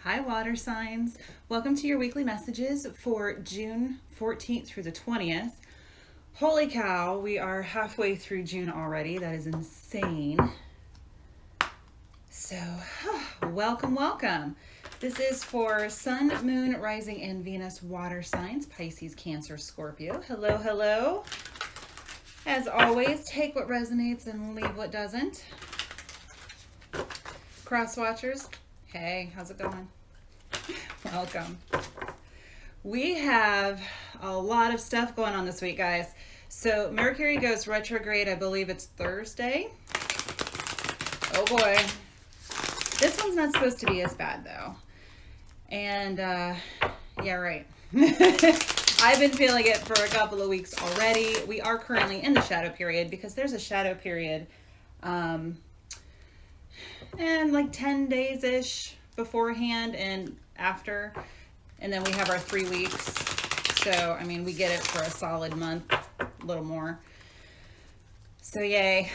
Hi, water signs. Welcome to your weekly messages for June 14th through the 20th. Holy cow, we are halfway through June already. That is insane. So, welcome. This is for Sun, Moon, Rising, and Venus water signs, Pisces, Cancer, Scorpio. Hello. As always, take what resonates and leave what doesn't. Cross watchers, hey, how's it going? Welcome. We have a lot of stuff going on this week, guys. So Mercury goes retrograde, I believe it's Thursday. Oh boy. This one's not supposed to be as bad though. And yeah, right. I've been feeling it for a couple of weeks already. We are currently in the shadow period because there's a shadow period and like 10 days-ish beforehand and after. And then we have our 3 weeks. So, I mean, we get it for a solid month, a little more. So, yay.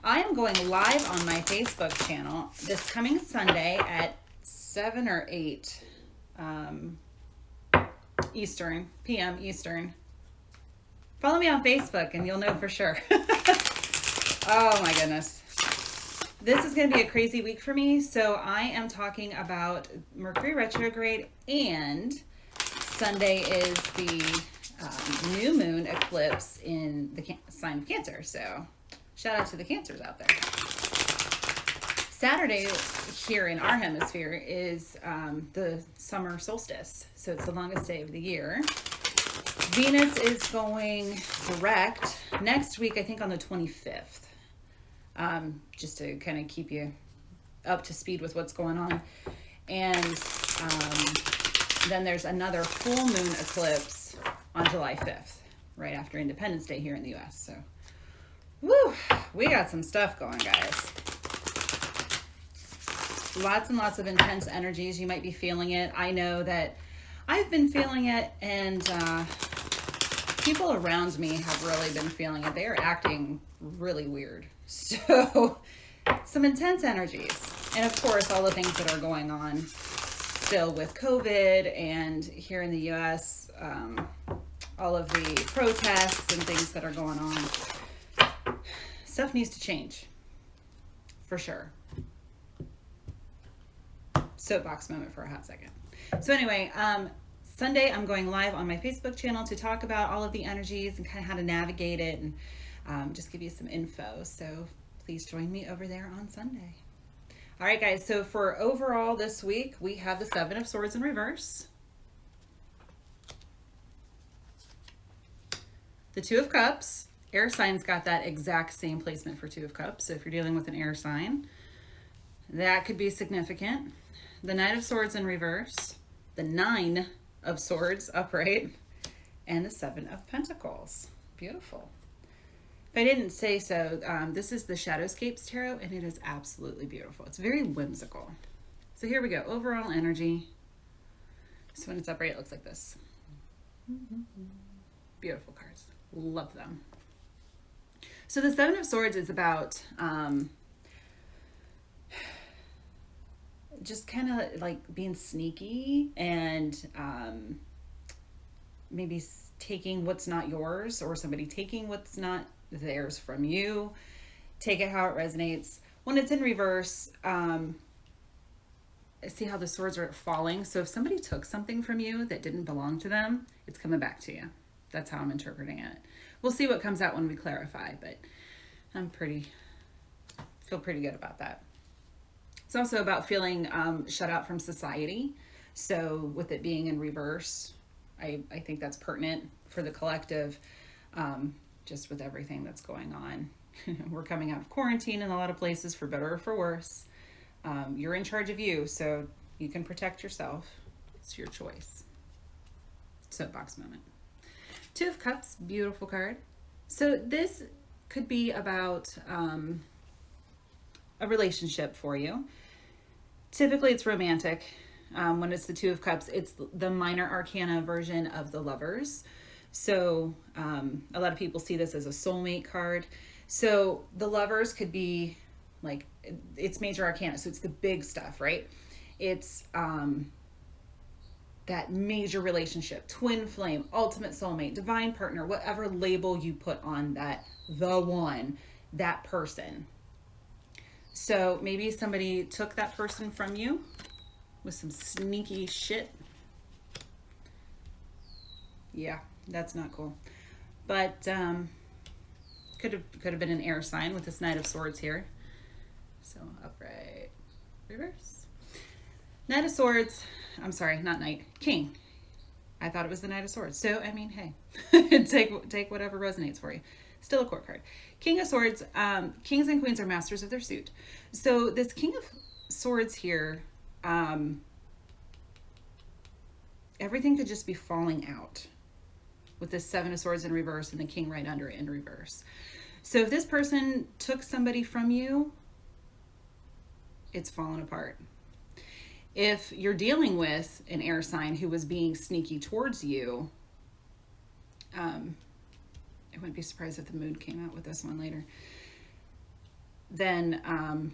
I am going live on my Facebook channel this coming Sunday at 7 or 8 p.m. Eastern. Follow me on Facebook and you'll know for sure. Oh my goodness. This is going to be a crazy week for me. So I am talking about Mercury retrograde, and Sunday is the new moon eclipse in the sign of Cancer. So shout out to the Cancers out there. Saturday here in our hemisphere is the summer solstice. So it's the longest day of the year. Venus is going direct next week, I think on the 25th. Just to kind of keep you up to speed with what's going on. And then there's another full moon eclipse on July 5th, right after Independence Day here in the US. So, woo, we got some stuff going, guys. Lots and lots of intense energies. You might be feeling it. I know that I've been feeling it, and people around me have really been feeling it. They are acting really weird. So, some intense energies. And of course, all the things that are going on still with COVID, and here in the US, all of the protests and things that are going on. Stuff needs to change, for sure. Soapbox moment for a hot second. So anyway, Sunday I'm going live on my Facebook channel to talk about all of the energies and kind of how to navigate it, and just give you some info. So please join me over there on Sunday. All right, guys. So for overall this week, we have the Seven of Swords in reverse, the Two of Cups. Air signs got that exact same placement for Two of Cups. So if you're dealing with an air sign, that could be significant. The Knight of Swords in reverse, the Nine of Swords upright, and the Seven of Pentacles. Beautiful. If I didn't say so, this is the Shadowscapes Tarot, and it is absolutely beautiful. It's very whimsical. So here we go. Overall energy. So when it's upright, it looks like this. Beautiful cards. Love them. So the Seven of Swords is about just kind of like being sneaky and maybe taking what's not yours, or somebody taking what's not theirs from you. Take it how it resonates. When it's in reverse, see how the swords are falling. So if somebody took something from you that didn't belong to them, it's coming back to you. That's how I'm interpreting it. We'll see what comes out when we clarify, but feel pretty good about that. It's also about feeling shut out from society. So with it being in reverse, I think that's pertinent for the collective, just with everything that's going on. We're coming out of quarantine in a lot of places, for better or for worse. You're in charge of you, so you can protect yourself. It's your choice. Soapbox moment. Two of Cups, beautiful card. So this could be about a relationship for you. Typically it's romantic. When it's the Two of Cups, it's the minor arcana version of the Lovers. So a lot of people see this as a soulmate card. So the Lovers could be like, it's major arcana, so it's the big stuff, right? It's that major relationship, twin flame, ultimate soulmate, divine partner, whatever label you put on that, the one, that person. So maybe somebody took that person from you with some sneaky shit. Yeah, that's not cool. But could have been an air sign with this Knight of Swords here. So upright, reverse. Knight of Swords. I'm sorry, not Knight. King. I thought it was the Knight of Swords. So I mean, hey, take whatever resonates for you. Still a court card. King of Swords. Kings and queens are masters of their suit. So this King of Swords here, everything could just be falling out with this Seven of Swords in reverse and the King right under it in reverse. So if this person took somebody from you, it's fallen apart. If you're dealing with an air sign who was being sneaky towards you, I wouldn't be surprised if the moon came out with this one later. Then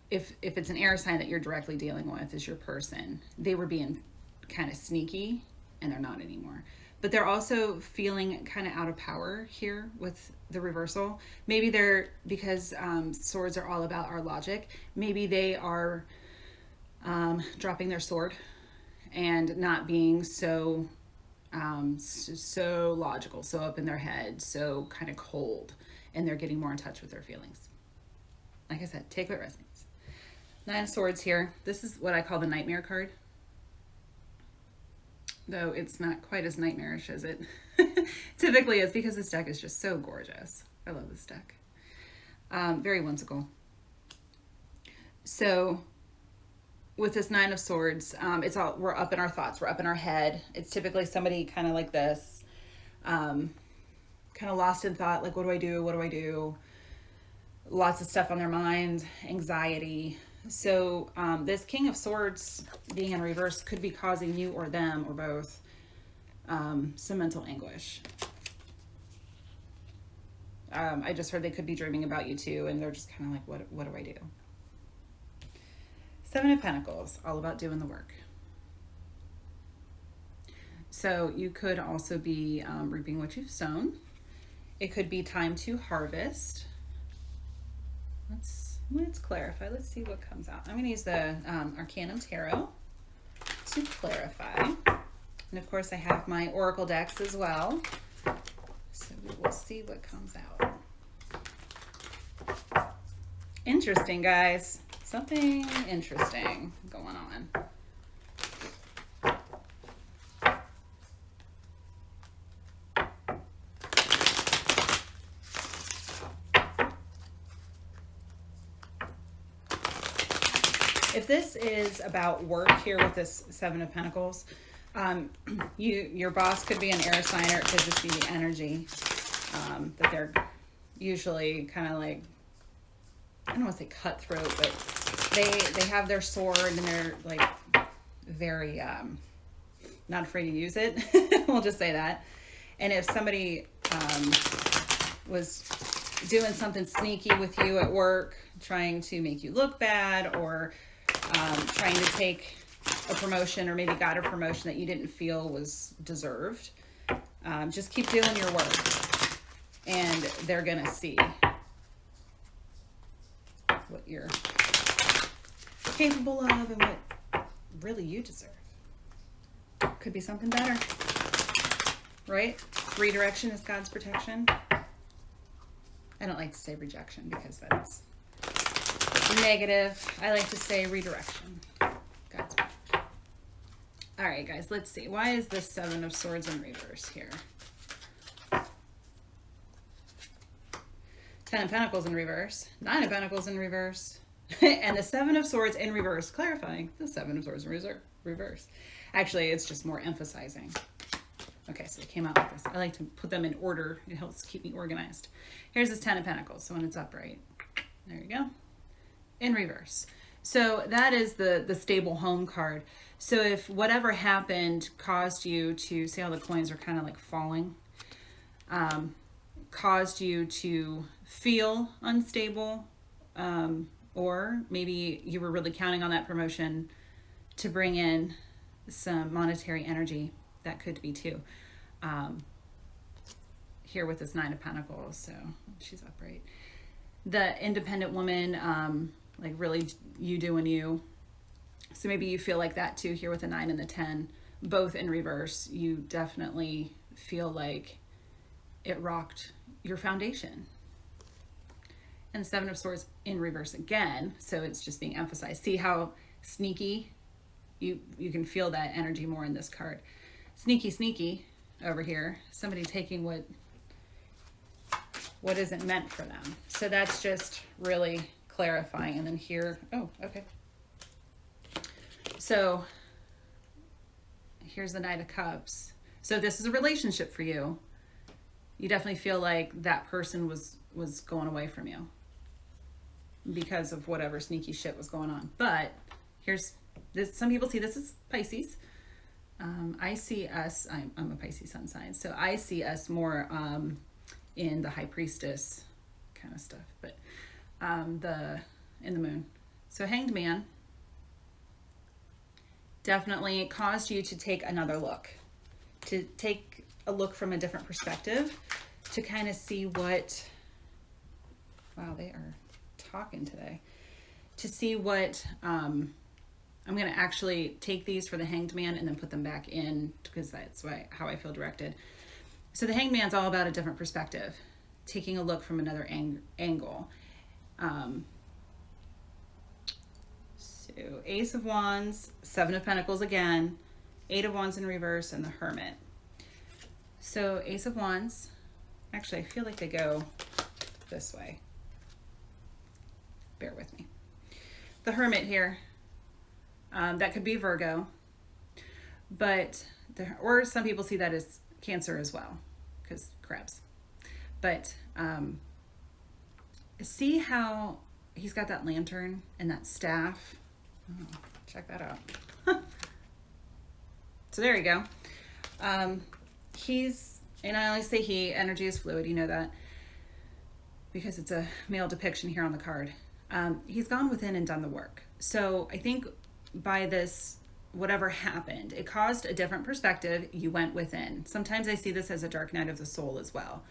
if it's an air sign that you're directly dealing with is your person, they were being kind of sneaky and they're not anymore. But they're also feeling kind of out of power here with the reversal. Maybe they're, because swords are all about our logic, maybe they are dropping their sword and not being so logical, so up in their head, so kind of cold, and they're getting more in touch with their feelings. Like I said, take what resonates. Nine of Swords here. This is what I call the nightmare card. Though it's not quite as nightmarish as it typically is, because this deck is just so gorgeous. I love this deck. Very whimsical. So with this Nine of Swords, we're up in our thoughts, we're up in our head. It's typically somebody kind of like this, kind of lost in thought, like, what do I do? What do I do? Lots of stuff on their mind, anxiety. So this King of Swords being in reverse could be causing you or them or both some mental anguish. I just heard they could be dreaming about you too, and they're just kind of like, what do I do? Seven of Pentacles, all about doing the work. So you could also be reaping what you've sown. It could be time to harvest. Let's clarify. Let's see what comes out. I'm going to use the Arcanum Tarot to clarify. And of course I have my Oracle decks as well. So we will see what comes out. Interesting, guys. Something interesting going on. If this is about work here with this Seven of Pentacles, your boss could be an air sign, or it could just be the energy that they're usually kind of like, I don't want to say cutthroat, but they have their sword and they're like very not afraid to use it. We'll just say that. And if somebody was doing something sneaky with you at work, trying to make you look bad, or trying to take a promotion, or maybe got a promotion that you didn't feel was deserved, just keep doing your work and they're gonna see what you're capable of and what really you deserve. Could be something better, right? Redirection is God's protection. I don't like to say rejection because that's negative. I like to say redirection. God's protection. All right, guys, let's see. Why is this Seven of Swords in reverse here? Ten of Pentacles in reverse. Nine of Pentacles in reverse. And the Seven of Swords in reverse, clarifying the Seven of Swords in reverse. Actually, it's just more emphasizing. Okay, so it came out like this. I like to put them in order. It helps keep me organized. Here's this Ten of Pentacles. So when it's upright, there you go. In reverse. So that is the stable home card. So if whatever happened caused you to, see how the coins are kind of like falling, caused you to feel unstable, or maybe you were really counting on that promotion to bring in some monetary energy. That could be too. Here with this Nine of Pentacles, so she's upright. The independent woman, like really you doing you. So maybe you feel like that too here with the 9 and the 10, both in reverse. You definitely feel like it rocked your foundation. And the 7 of Swords in reverse again, so it's just being emphasized. See how sneaky? You can feel that energy more in this card. Sneaky, sneaky over here. Somebody taking what isn't meant for them. So that's just really clarifying. And then here, oh, okay. So here's the Knight of Cups. So this is a relationship for you. You definitely feel like that person was going away from you because of whatever sneaky shit was going on. But here's this. Some people see this as Pisces. I see us, I'm a Pisces sun sign, so I see us more in the High Priestess kind of stuff, but in the Moon. So Hanged Man definitely caused you to take another look, to take a look from a different perspective, to kind of see what, wow, they are talking today, to see what, I'm going to actually take these for the Hanged Man and then put them back in because that's how I feel directed. So the Hanged Man's all about a different perspective, taking a look from another angle. So Ace of Wands, 7 of Pentacles again, 8 of Wands in reverse, and the Hermit. So Ace of Wands, actually I feel like they go this way. Bear with me. The Hermit here, that could be Virgo, but or some people see that as Cancer as well, because crabs. But see how he's got that lantern and that staff. Oh, check that out. So there you go. And I always say he, energy is fluid, you know that, because it's a male depiction here on the card. He's gone within and done the work. So I think by this, whatever happened, it caused a different perspective. You went within. Sometimes I see this as a dark night of the soul as well,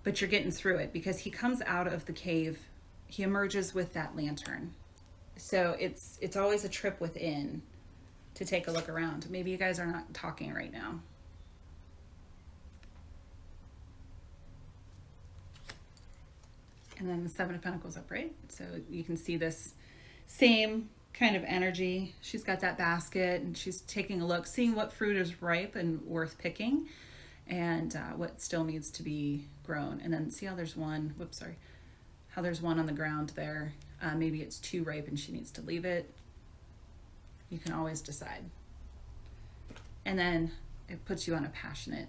but you're getting through it because he comes out of the cave. He emerges with that lantern. So it's always a trip within to take a look around. Maybe you guys are not talking right now. And then the 7 of Pentacles upright. So you can see this same kind of energy. She's got that basket and she's taking a look, seeing what fruit is ripe and worth picking and what still needs to be grown. And then see how there's one, how there's one on the ground there. Maybe it's too ripe and she needs to leave it. You can always decide. And then it puts you on a passionate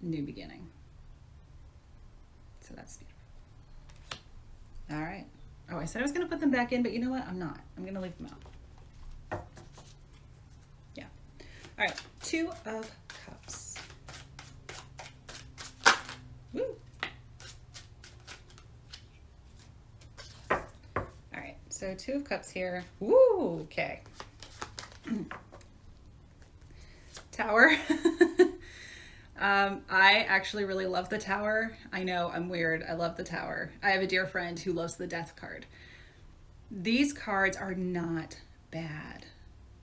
new beginning. So that's beautiful. All right. Oh, I said I was going to put them back in, but you know what? I'm not. I'm going to leave them out. Yeah. All right. 2 of Cups. Woo. All right. So 2 of Cups here. Woo. Okay. Tower. I actually really love the Tower. I know I'm weird. I love the Tower. I have a dear friend who loves the Death card. These cards are not bad.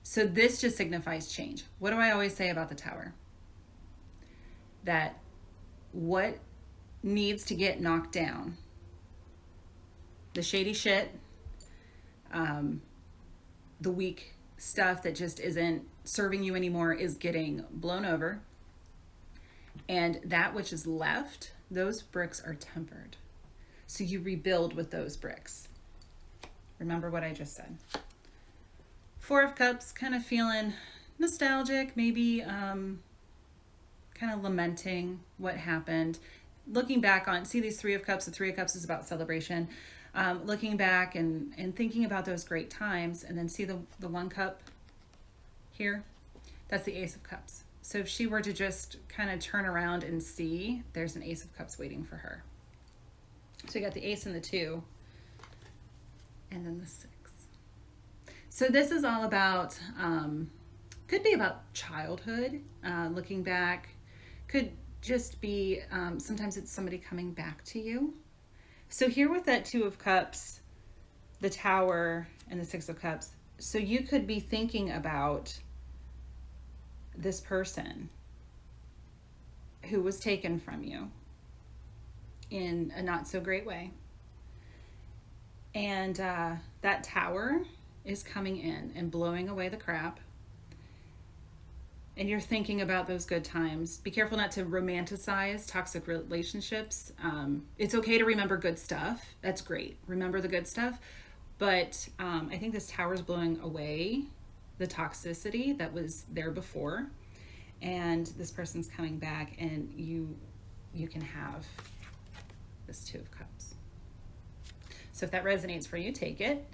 So this just signifies change. What do I always say about the Tower? That what needs to get knocked down, the shady shit, the weak stuff that just isn't serving you anymore is getting blown over. And that which is left, those bricks are tempered. So you rebuild with those bricks. Remember what I just said. 4 of Cups, kind of feeling nostalgic, maybe kind of lamenting what happened. Looking back on, see these 3 of Cups, the 3 of Cups is about celebration. Looking back and thinking about those great times, and then see the 1 cup here, that's the Ace of Cups. So if she were to just kind of turn around and see, there's an Ace of Cups waiting for her. So you got the Ace and the 2, and then the 6. So this is all about, could be about childhood, looking back, could just be, sometimes it's somebody coming back to you. So here with that Two of Cups, the Tower, and the Six of Cups, so you could be thinking about this person who was taken from you in a not so great way. And that Tower is coming in and blowing away the crap. And you're thinking about those good times. Be careful not to romanticize toxic relationships. It's okay to remember good stuff. That's great. Remember the good stuff. But I think this Tower is blowing away the toxicity that was there before. And this person's coming back, and you can have this Two of Cups. So if that resonates for you, take it.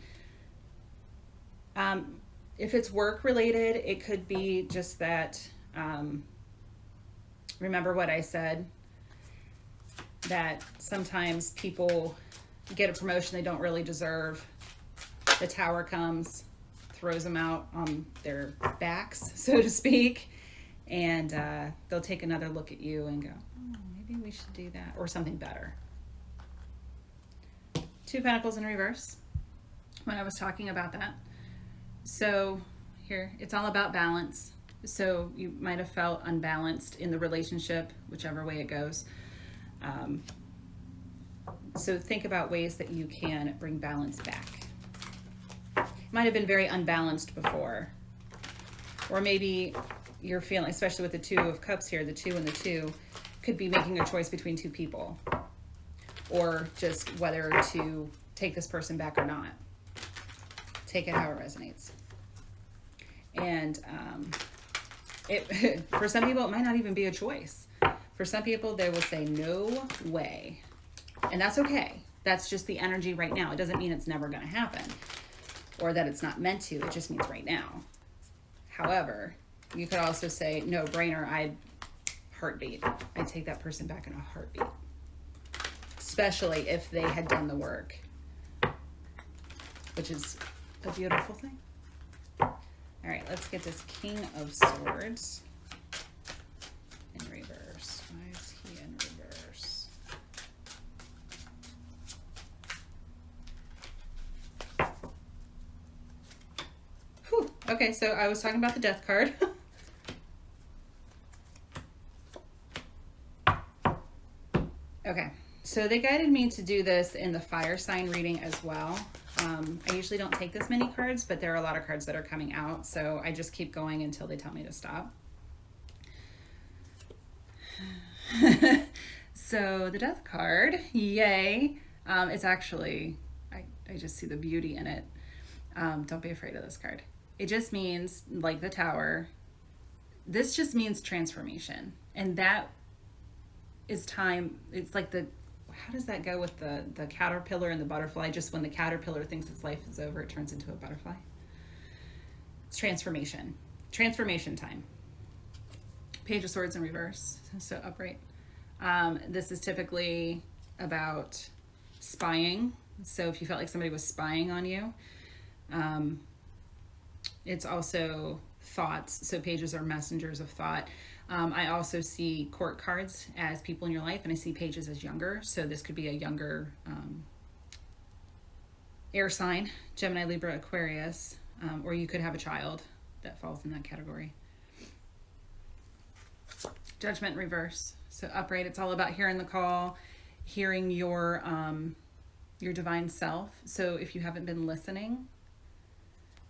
If it's work related, it could be just that, remember what I said, that sometimes people get a promotion they don't really deserve. The Tower comes, throws them out on their backs, so to speak, and they'll take another look at you and go, oh, maybe we should do that, or something better. Two of Pentacles in reverse, when I was talking about that. So here, it's all about balance. So you might have felt unbalanced in the relationship, whichever way it goes. So think about ways that you can bring balance back. You might have been very unbalanced before. Or maybe you're feeling, especially with the Two of Cups here, the 2 and the 2, could be making a choice between two people. Or just whether to take this person back or not. Take it how it resonates. And for some people, it might not even be a choice. For some people, they will say, no way. And that's okay. That's just the energy right now. It doesn't mean it's never going to happen or that it's not meant to. It just means right now. However, you could also say, no brainer, I'd take that person back in a heartbeat. Especially if they had done the work, which is a beautiful thing. All right, let's get this King of Swords in reverse. Why is he in reverse? Whew. Okay, so I was talking about the Death card. Okay, so they guided me to do this in the fire sign reading as well. I usually don't take this many cards, but there are a lot of cards that are coming out, so I just keep going until they tell me to stop. So the Death card, yay. It's actually, I just see the beauty in it. Don't be afraid of this card. It just means, like the Tower, this just means transformation. And that is time. It's like how does that go with the caterpillar and the butterfly? Just when the caterpillar thinks its life is over, it turns into a butterfly. It's transformation. Transformation time. Page of Swords in reverse, so upright. This is typically about spying. So if you felt like somebody was spying on you, it's also thoughts. So pages are messengers of thought. I also see court cards as people in your life, and I see pages as younger. So this could be a younger air sign, Gemini, Libra, Aquarius, or you could have a child that falls in that category. Judgment in reverse. So upright, it's all about hearing the call, hearing your divine self. So if you haven't been listening,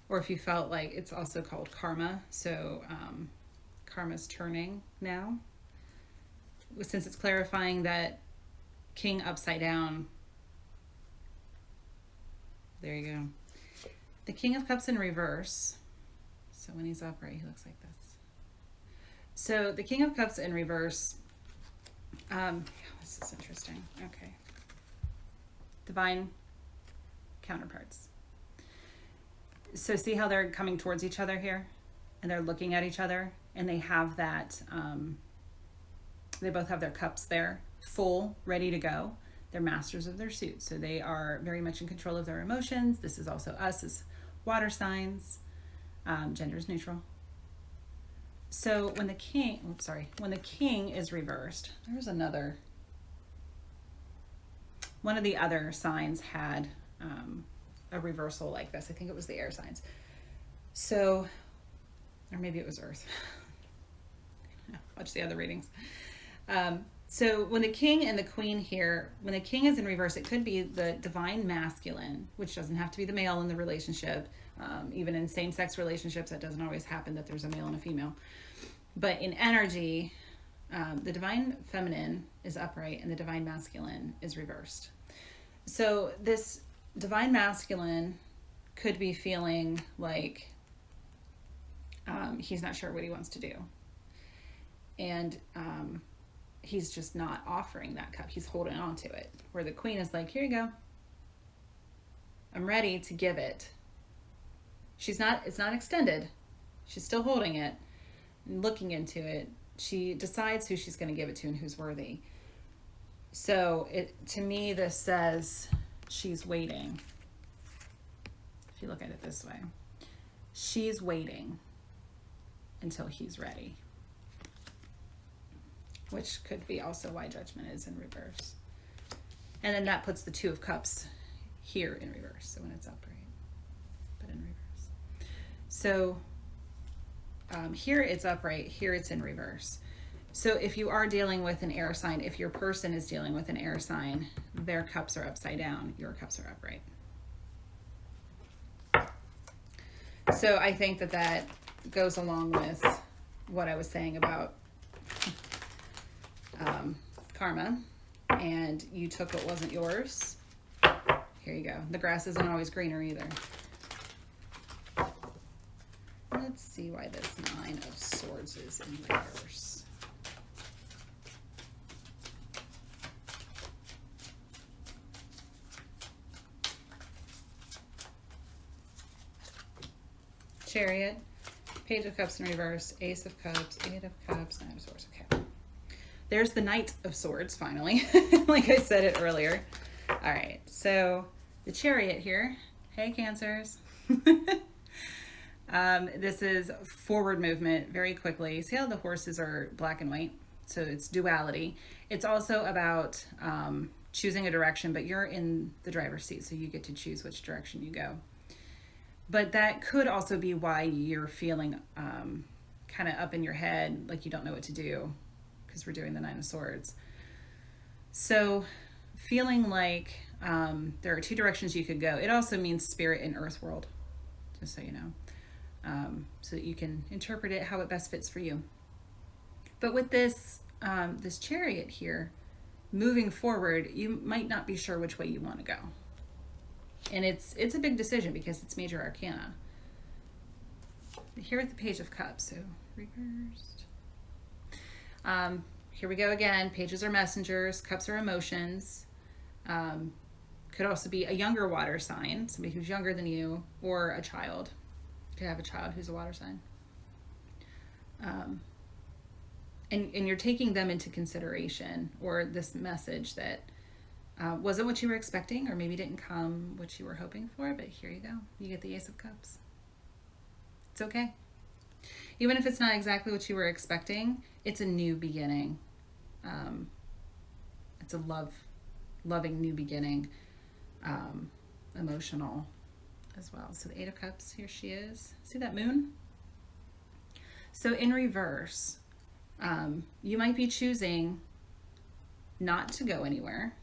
or if you felt like, it's also called karma. So karma's turning now. Since it's clarifying that King upside down. There you go. The King of Cups in reverse. So when he's upright, he looks like this. So the King of Cups in reverse. This is interesting. Okay. Divine counterparts. So see how they're coming towards each other here? And they're looking at each other, and they have that, they both have their cups there, full, ready to go. They're masters of their suit. So they are very much in control of their emotions. This is also us as water signs. Gender is neutral. So when the king, when the king is reversed, there's another, one of the other signs had a reversal like this. I think it was the air signs. So, or maybe it was earth. Watch the other readings. So when the king and the queen here, when the king is in reverse, it could be the divine masculine, which doesn't have to be the male in the relationship. Even in same-sex relationships, that doesn't always happen that there's a male and a female. But in energy, the divine feminine is upright and the divine masculine is reversed. So this divine masculine could be feeling like he's not sure what he wants to do. And he's just not offering that cup. He's holding on to it. Where the queen is like, here you go. I'm ready to give it. It's not extended. She's still holding it and looking into it. She decides who she's going to give it to and who's worthy. So to me, this says she's waiting. If you look at it this way, she's waiting until he's ready, which could be also why Judgment is in reverse. And then that puts the Two of Cups here in reverse. So when it's upright, but in reverse. So here it's upright, here it's in reverse. So if you are dealing with an air sign, if your person is dealing with an air sign, their cups are upside down, your cups are upright. So I think that goes along with what I was saying about karma, and you took what wasn't yours. Here you go. The grass isn't always greener either. Let's see why this Nine of Swords is in reverse. Chariot, Page of Cups in reverse, Ace of Cups, Eight of Cups, Nine of Swords. Okay. There's the Knight of Swords, finally, like I said it earlier. All right, so the Chariot here. Hey, Cancers. This is forward movement very quickly. See how the horses are black and white? So it's duality. It's also about choosing a direction, but you're in the driver's seat, so you get to choose which direction you go. But that could also be why you're feeling kind of up in your head, like you don't know what to do, because we're doing the Nine of Swords. So feeling like there are two directions you could go. It also means spirit and earth world, just so you know. So that you can interpret it how it best fits for you. But with this this Chariot here, moving forward, you might not be sure which way you want to go. And it's a big decision because it's major arcana. Here at the Page of Cups, so reversed. Here we go again. Pages are messengers, cups are emotions. Could also be a younger water sign, somebody who's younger than you, or a child. You could have a child who's a water sign. And you're taking them into consideration, or this message that wasn't what you were expecting, or maybe didn't come what you were hoping for, but here you go. You get the Ace of Cups. It's okay. Even if it's not exactly what you were expecting, it's a new beginning. It's a loving new beginning, emotional as well. So the Eight of Cups, here she is. See that moon? So in reverse, you might be choosing not to go anywhere,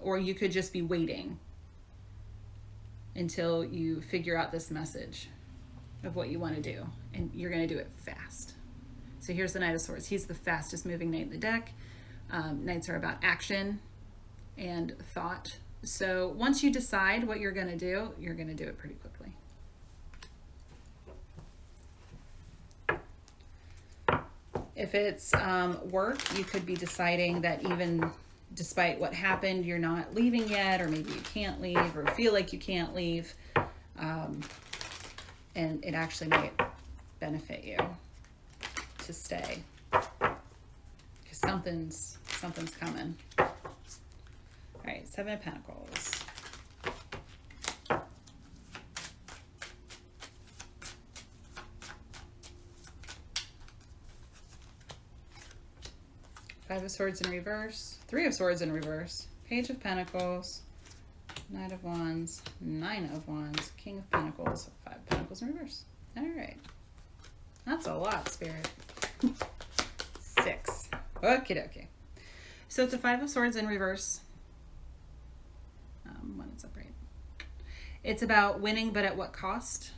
or you could just be waiting until you figure out this message of what you want to do, and you're going to do it fast. So here's the Knight of Swords. He's the fastest moving knight in the deck. Knights are about action and thought. So once you decide what you're going to do, you're going to do it pretty quickly. If it's work, you could be deciding that even despite what happened, you're not leaving yet, or maybe you can't leave, or feel like you can't leave. And it actually might benefit you to stay, because something's coming. All right, Seven of Pentacles. Five of Swords in reverse. Three of Swords in reverse. Page of Pentacles. Knight of Wands. Nine of Wands. King of Pentacles. Five of Pentacles in reverse. All right. That's a lot, Spirit. 6. Okie dokie. So it's a Five of Swords in reverse. When it's upright. It's about winning, but at what cost?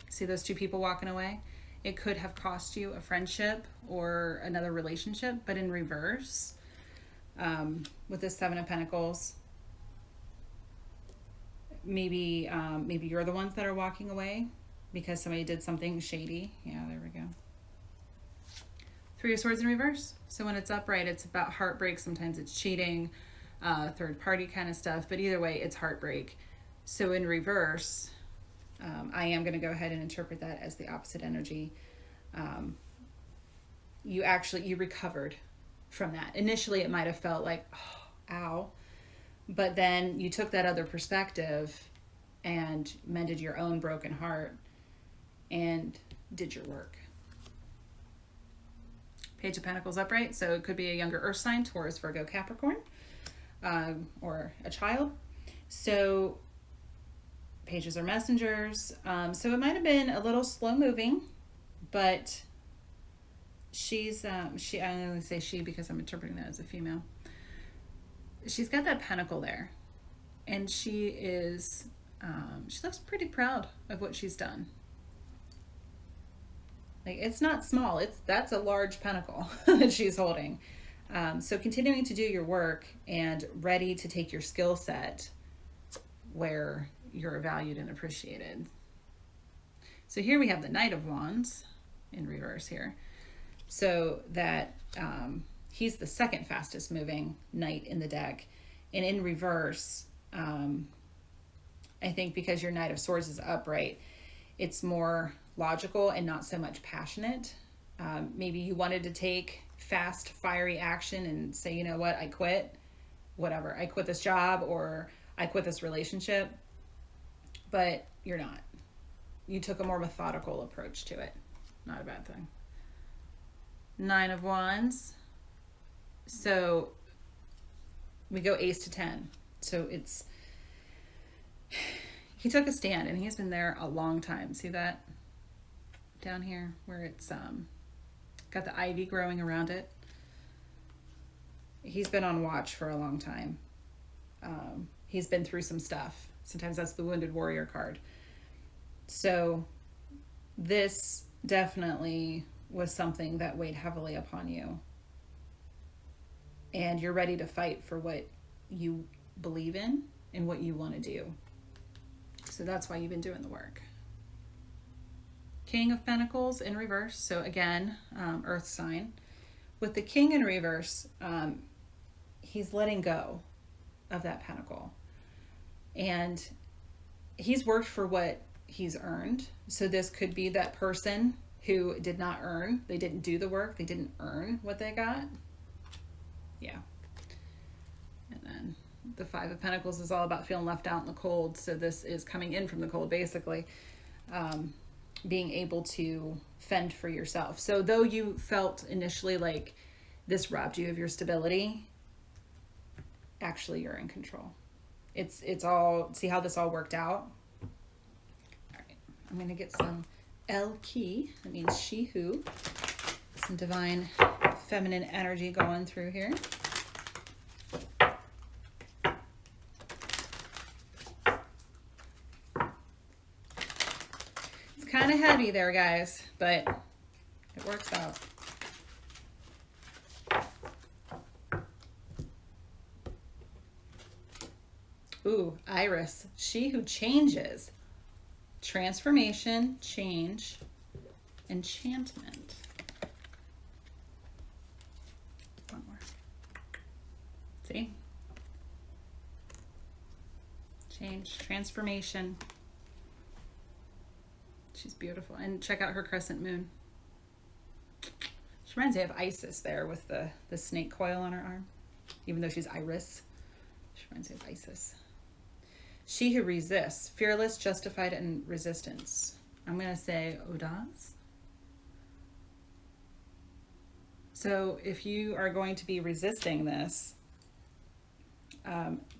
See those two people walking away? It could have cost you a friendship or another relationship, but in reverse, with the Seven of Pentacles, maybe you're the ones that are walking away because somebody did something shady. Yeah, there we go. Three of Swords in reverse. So when it's upright, it's about heartbreak. Sometimes it's cheating, third party kind of stuff, but either way, it's heartbreak. So in reverse, I am going to go ahead and interpret that as the opposite energy. You recovered from that. Initially, it might have felt like, oh, ow. But then you took that other perspective and mended your own broken heart and did your work. Page of Pentacles upright. So it could be a younger earth sign, Taurus, Virgo, Capricorn, or a child. So pages are messengers. So it might have been a little slow moving, but she's, I only say she because I'm interpreting that as a female. She's got that pentacle there, and she is, she looks pretty proud of what she's done. Like, it's not small. That's a large pentacle that she's holding. So continuing to do your work and ready to take your skill set where you're valued and appreciated. So here we have the Knight of Wands in reverse here. So that he's the second fastest moving knight in the deck. And in reverse, I think because your Knight of Swords is upright, it's more logical and not so much passionate. Maybe you wanted to take fast, fiery action and say, you know what, I quit. Whatever, I quit this job or I quit this relationship. But you're not. You took a more methodical approach to it. Not a bad thing. Nine of Wands. So we go Ace to 10. So it's, he took a stand and he's been there a long time. See that down here where it's got the ivy growing around it? He's been on watch for a long time. He's been through some stuff. Sometimes that's the Wounded Warrior card. So this definitely was something that weighed heavily upon you. And you're ready to fight for what you believe in and what you want to do. So that's why you've been doing the work. King of Pentacles in reverse. So again, earth sign. With the King in reverse, he's letting go of that pentacle. And he's worked for what he's earned. So this could be that person who did not earn. They didn't do the work. They didn't earn what they got. Yeah. And then the Five of Pentacles is all about feeling left out in the cold. So this is coming in from the cold, basically. Being able to fend for yourself. So though you felt initially like this robbed you of your stability, actually you're in control. It's all, see how this all worked out? All right, I'm going to get some L key. That means she who. Some divine feminine energy going through here. It's kind of heavy there, guys, but it works out. Ooh, Iris, she who changes. Transformation, change, enchantment. One more. See? Change, transformation. She's beautiful. And check out her crescent moon. She reminds me of Isis there with the snake coil on her arm. Even though she's Iris, she reminds me of Isis. She who resists, fearless, justified, and resistance. I'm going to say audace. So if you are going to be resisting this,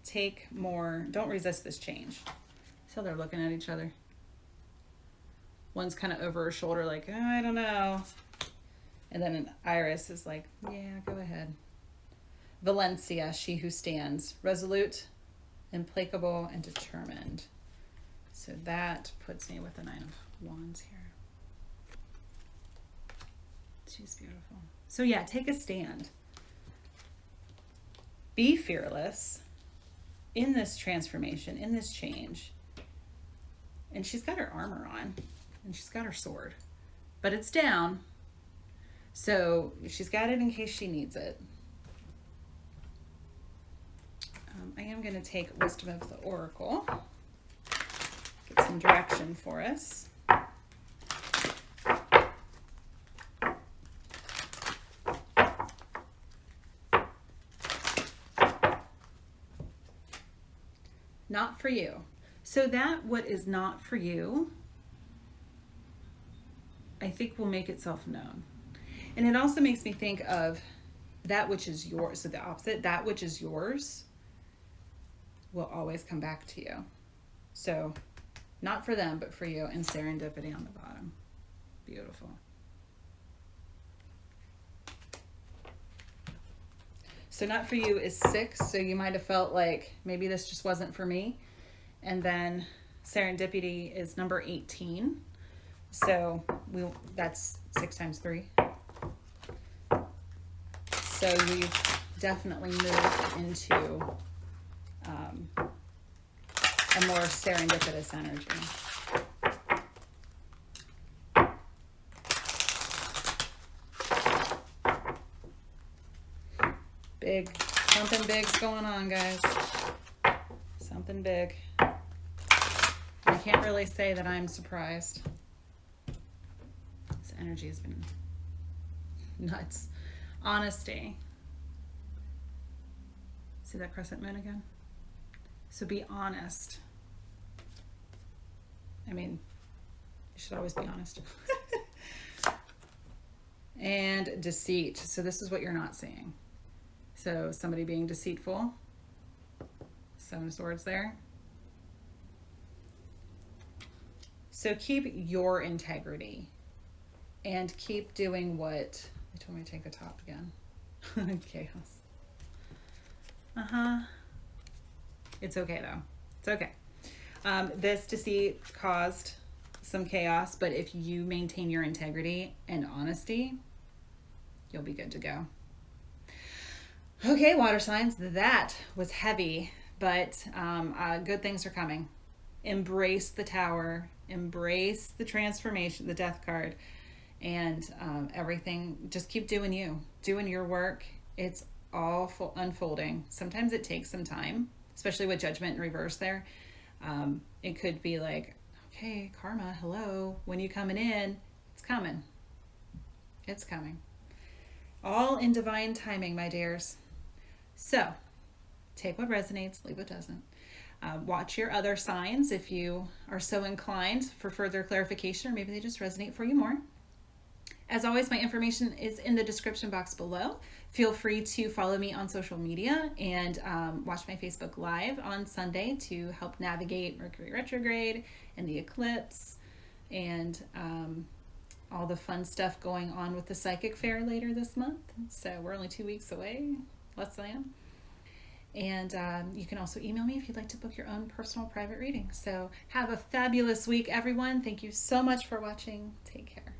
take more, don't resist this change. So they're looking at each other. One's kind of over her shoulder like, oh, I don't know. And then Iris is like, yeah, go ahead. Valencia, she who stands, resolute, implacable, and determined. So that puts me with the 9 of Wands here. She's beautiful. So yeah, take a stand. Be fearless in this transformation, in this change. And she's got her armor on, and she's got her sword, but it's down. So she's got it in case she needs it. I am going to take Wisdom of the Oracle, get some direction for us. Not for you. So that what is not for you, I think will make itself known. And it also makes me think of that which is yours. So the opposite, that which is yours will always come back to you. So not for them, but for you. And serendipity on the bottom. Beautiful. So not for you is 6. So you might have felt like maybe this just wasn't for me. And then serendipity is number 18. So that's 6 times 3. So we've definitely moved into a more serendipitous energy. Something big's going on, guys. Something big. I can't really say that I'm surprised. This energy has been nuts. Honesty. See that crescent moon again? So be honest. I mean, you should always be honest. And deceit. So this is what you're not seeing. So somebody being deceitful. 7 of Swords there. So keep your integrity and keep doing what... They told me to take the top again. Chaos. It's okay though. It's okay. This deceit caused some chaos, but if you maintain your integrity and honesty, you'll be good to go. Okay, water signs, that was heavy, but good things are coming. Embrace the Tower, embrace the transformation, the Death card, and everything. Just keep doing you, doing your work. It's all unfolding. Sometimes it takes some time, especially with Judgment in reverse there. It could be like, okay, karma, hello, when you coming in, it's coming. It's coming. All in divine timing, my dears. So, take what resonates, leave what doesn't. Watch your other signs if you are so inclined for further clarification, or maybe they just resonate for you more. As always, my information is in the description box below. Feel free to follow me on social media and watch my Facebook Live on Sunday to help navigate Mercury retrograde and the eclipse and all the fun stuff going on with the Psychic Fair later this month. So we're only 2 weeks away, less than. And you can also email me if you'd like to book your own personal private reading. So have a fabulous week, everyone. Thank you so much for watching. Take care.